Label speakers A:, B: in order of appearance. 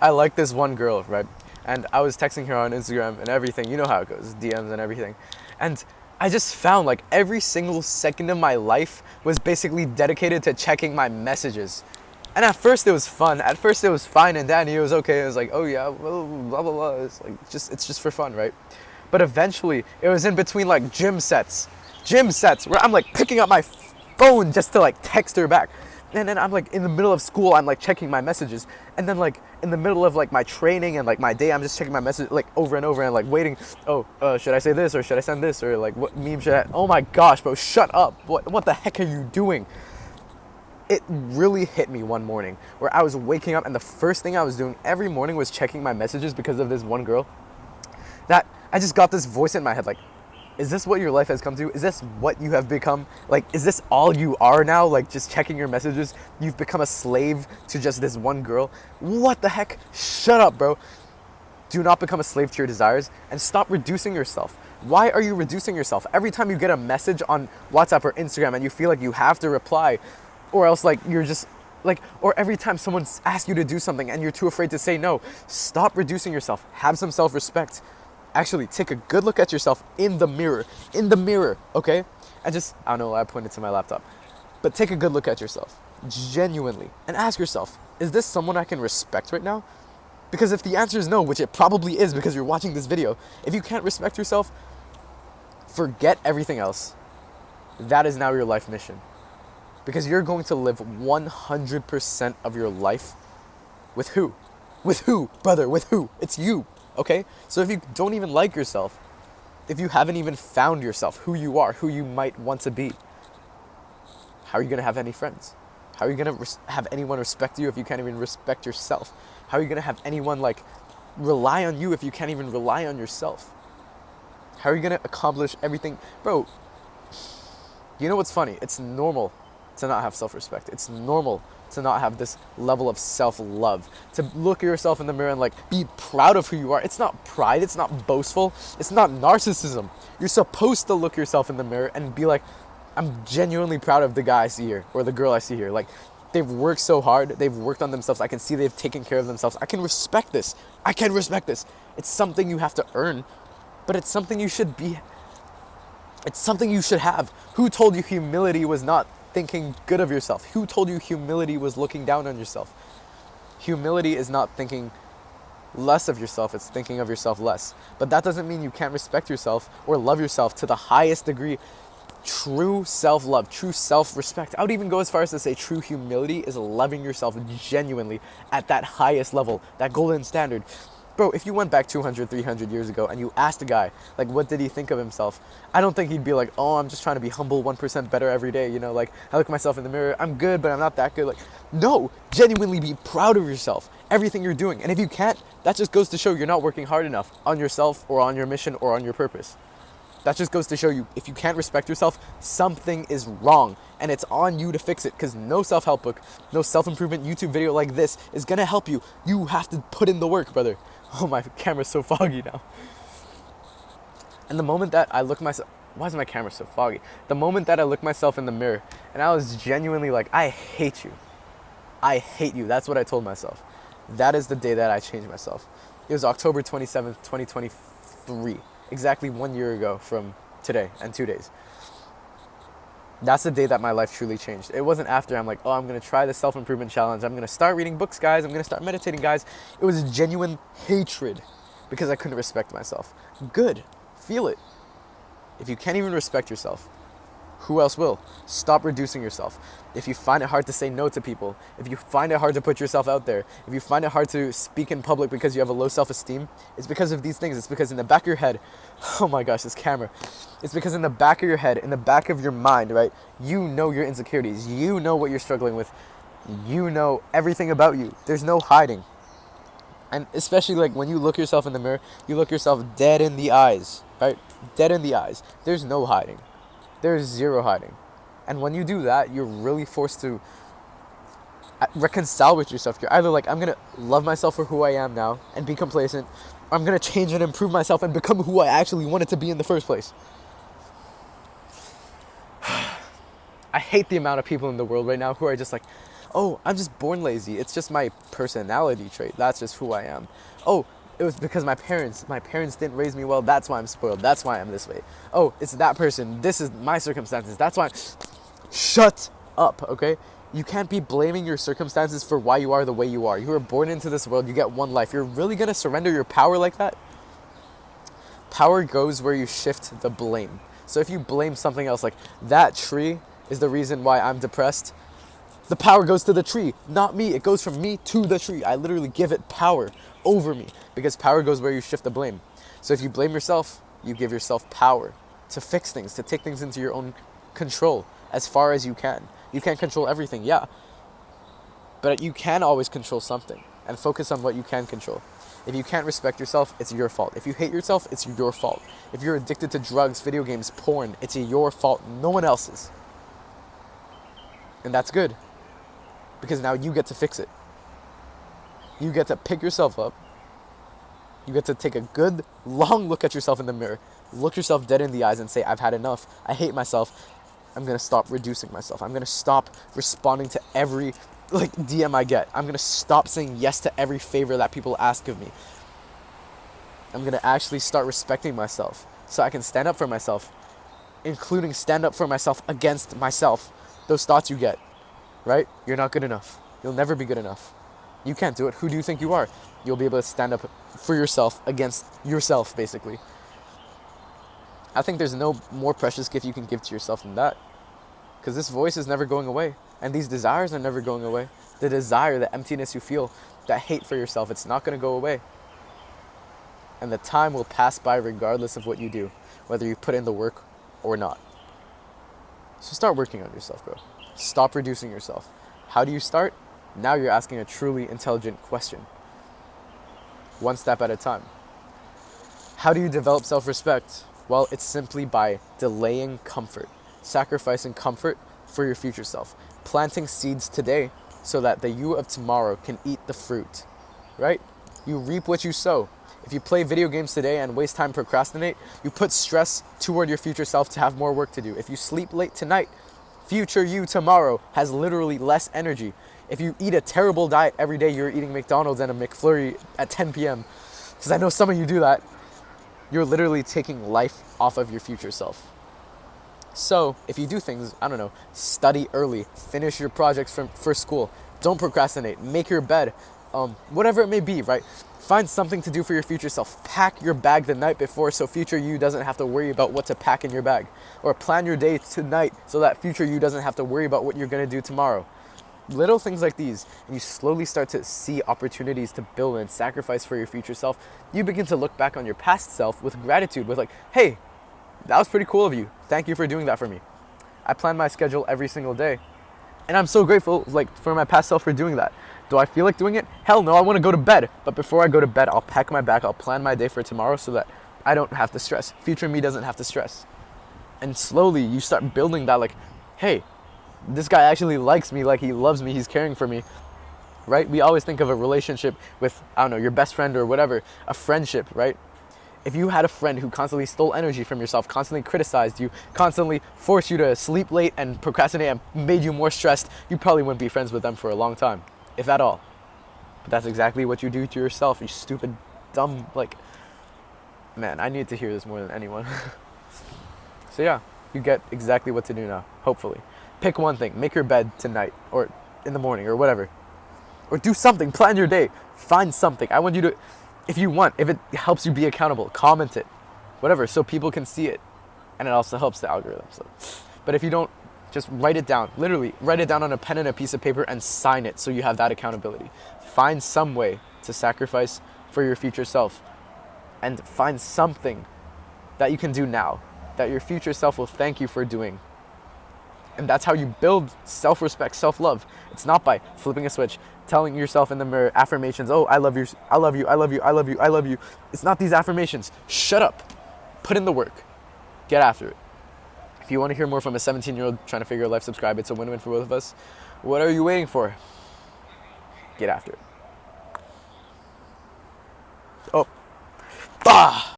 A: I like this one girl, right? And I was texting her on Instagram and everything. You know how it goes, DMs and everything. And I just found like every single second of my life was basically dedicated to checking my messages. And at first it was fun. At first it was fine and dandy. It was okay. It was like, oh yeah, well, blah blah blah. It's just for fun, right? But eventually it was in between like gym sets where I'm like picking up my phone just to like text her back. And then I'm like in the middle of school, I'm like checking my messages. And then like in the middle of like my training and like my day, I'm just checking my message like over and over and like waiting. Oh, should I say this or should I send this or like what meme should I? Oh my gosh, bro, shut up. What the heck are you doing? It really hit me one morning where I was waking up and the first thing I was doing every morning was checking my messages because of this one girl. That I just got this voice in my head like, is this what your life has come to? Is this what you have become? Like, is this all you are now? Like, just checking your messages? You've become a slave to just this one girl? What the heck? Shut up, bro. Do not become a slave to your desires and stop reducing yourself. Why are you reducing yourself? Every time you get a message on WhatsApp or Instagram and you feel like you have to reply, or else like you're just like, or every time someone asks you to do something and you're too afraid to say no, stop reducing yourself. Have some self-respect. Actually, take a good look at yourself in the mirror, okay? And just, I don't know why I pointed to my laptop, but take a good look at yourself, genuinely, and ask yourself, is this someone I can respect right now? Because if the answer is no, which it probably is because you're watching this video, if you can't respect yourself, forget everything else. That is now your life mission. Because you're going to live 100% of your life with who? With who, brother? With who? It's you. Okay? So if you don't even like yourself, if you haven't even found yourself, who you are, who you might want to be, how are you going to have any friends? How are you going to have anyone respect you if you can't even respect yourself? How are you going to have anyone like rely on you if you can't even rely on yourself? How are you going to accomplish everything? Bro, you know what's funny? It's normal to not have self-respect. It's normal to not have this level of self-love, to look at yourself in the mirror and like be proud of who you are. It's not pride, it's not boastful, it's not narcissism. You're supposed to look yourself in the mirror and be like, I'm genuinely proud of the guy I see here or the girl I see here. Like, they've worked so hard, they've worked on themselves, I can see they've taken care of themselves. I can respect this. It's something you have to earn, but it's something you should be. It's something you should have. Who told you humility was not thinking good of yourself? Who told you humility was looking down on yourself? Humility is not thinking less of yourself, it's thinking of yourself less. But that doesn't mean you can't respect yourself or love yourself to the highest degree. True self-love, true self-respect. I would even go as far as to say true humility is loving yourself genuinely at that highest level, that golden standard. Bro, if you went back 200, 300 years ago and you asked a guy, like, what did he think of himself? I don't think he'd be like, oh, I'm just trying to be humble 1% better every day. You know, like, I look at myself in the mirror, I'm good, but I'm not that good. Like, no, genuinely be proud of yourself, everything you're doing. And if you can't, that just goes to show you're not working hard enough on yourself or on your mission or on your purpose. That just goes to show you, if you can't respect yourself, something is wrong. And it's on you to fix it, because no self-help book, no self-improvement YouTube video like this is going to help you. You have to put in the work, brother. Oh, my camera's so foggy now. And the moment that I look myself, why is my camera so foggy? The moment that I look myself in the mirror and I was genuinely like, I hate you. I hate you. That's what I told myself. That is the day that I changed myself. It was October 27th, 2023. Exactly 1 year ago from today and 2 days. That's the day that my life truly changed. It wasn't after I'm like, oh, I'm going to try the self-improvement challenge. I'm going to start reading books, guys. I'm going to start meditating, guys. It was genuine hatred because I couldn't respect myself. Good. Feel it. If you can't even respect yourself, who else will? Stop reducing yourself. If you find it hard to say no to people, if you find it hard to put yourself out there, if you find it hard to speak in public because you have a low self-esteem, it's because of these things. It's because in the back of your head, oh my gosh, this camera. It's because in the back of your head, in the back of your mind, right, you know your insecurities. You know what you're struggling with. You know everything about you. There's no hiding. And especially like when you look yourself in the mirror, you look yourself dead in the eyes, right? Dead in the eyes. There's no hiding. There's zero hiding. And when you do that, you're really forced to reconcile with yourself. You're either like, I'm going to love myself for who I am now and be complacent, or I'm going to change and improve myself and become who I actually wanted to be in the first place. I hate the amount of people in the world right now who are just like, Oh, I'm just born lazy. It's just my personality trait. That's just who I am. Oh, it was because my parents didn't raise me well. That's why I'm spoiled. That's why I'm this way. Oh, it's that person. This is my circumstances. That's why. Shut up, okay? You can't be blaming your circumstances for why you are the way you are. You were born into this world. You get one life. You're really going to surrender your power like that? Power goes where you shift the blame. So if you blame something else, like that tree is the reason why I'm depressed, the power goes to the tree, not me. It goes from me to the tree. I literally give it power over me because power goes where you shift the blame. So if you blame yourself, you give yourself power to fix things, to take things into your own control as far as you can. You can't control everything, yeah, but you can always control something and focus on what you can control. If you can't respect yourself, it's your fault. If you hate yourself, it's your fault. If you're addicted to drugs, video games, porn, it's your fault, no one else's. And that's good, because now you get to fix it. You get to pick yourself up. You get to take a good, long look at yourself in the mirror, look yourself dead in the eyes and say, I've had enough. I hate myself. I'm going to stop reducing myself. I'm going to stop responding to every DM I get. I'm going to stop saying yes to every favor that people ask of me. I'm going to actually start respecting myself so I can stand up for myself, including stand up for myself against myself. Those thoughts you get, right? You're not good enough. You'll never be good enough. You can't do it. Who do you think you are? You'll be able to stand up for yourself against yourself, basically. I think there's no more precious gift you can give to yourself than that. Because this voice is never going away. And these desires are never going away. The desire, the emptiness you feel, that hate for yourself, it's not going to go away. And the time will pass by regardless of what you do, whether you put in the work or not. So start working on yourself, bro. Stop reducing yourself. How do you start? Now you're asking a truly intelligent question. One step at a time. How do you develop self-respect? Well, it's simply by delaying comfort, sacrificing comfort for your future self, planting seeds today so that the you of tomorrow can eat the fruit, right? You reap what you sow. If you play video games today and waste time procrastinate, you put stress toward your future self to have more work to do. If you sleep late tonight, future you tomorrow has literally less energy. If you eat a terrible diet every day, you're eating McDonald's and a McFlurry at 10 p.m., because I know some of you do that, you're literally taking life off of your future self. So if you do things, I don't know, study early, finish your projects for school, don't procrastinate, make your bed, whatever it may be, right? Find something to do for your future self. Pack your bag the night before so future you doesn't have to worry about what to pack in your bag. Or plan your day tonight so that future you doesn't have to worry about what you're going to do tomorrow. Little things like these, and you slowly start to see opportunities to build and sacrifice for your future self. You begin to look back on your past self with gratitude, with hey, that was pretty cool of you. Thank you for doing that for me. I plan my schedule every single day, and I'm so grateful for my past self for doing that. Do I feel like doing it? Hell no, I want to go to bed. But before I go to bed, I'll pack my bag, I'll plan my day for tomorrow so that I don't have to stress. Future me doesn't have to stress. And slowly you start building that hey, this guy actually likes me, he loves me, he's caring for me, right? We always think of a relationship with, I don't know, your best friend or whatever, a friendship, right? If you had a friend who constantly stole energy from yourself, constantly criticized you, constantly forced you to sleep late and procrastinate and made you more stressed, you probably wouldn't be friends with them for a long time, if at all. But that's exactly what you do to yourself, you stupid, dumb, man, I need to hear this more than anyone. So yeah, you get exactly what to do now, hopefully. Pick one thing, make your bed tonight or in the morning or whatever. Or do something, plan your day, find something. I want you to, if it helps you be accountable, comment it, whatever, so people can see it. And it also helps the algorithm. So. But if you don't, just write it down. Literally, write it down on a pen and a piece of paper and sign it so you have that accountability. Find some way to sacrifice for your future self. And find something that you can do now that your future self will thank you for doing. And that's how you build self-respect, self-love. It's not by flipping a switch, telling yourself in the mirror affirmations, oh, I love you, I love you, I love you, I love you, I love you. It's not these affirmations. Shut up. Put in the work. Get after it. If you want to hear more from a 17-year-old trying to figure out life, subscribe. It's a win-win for both of us. What are you waiting for? Get after it. Oh. Ah!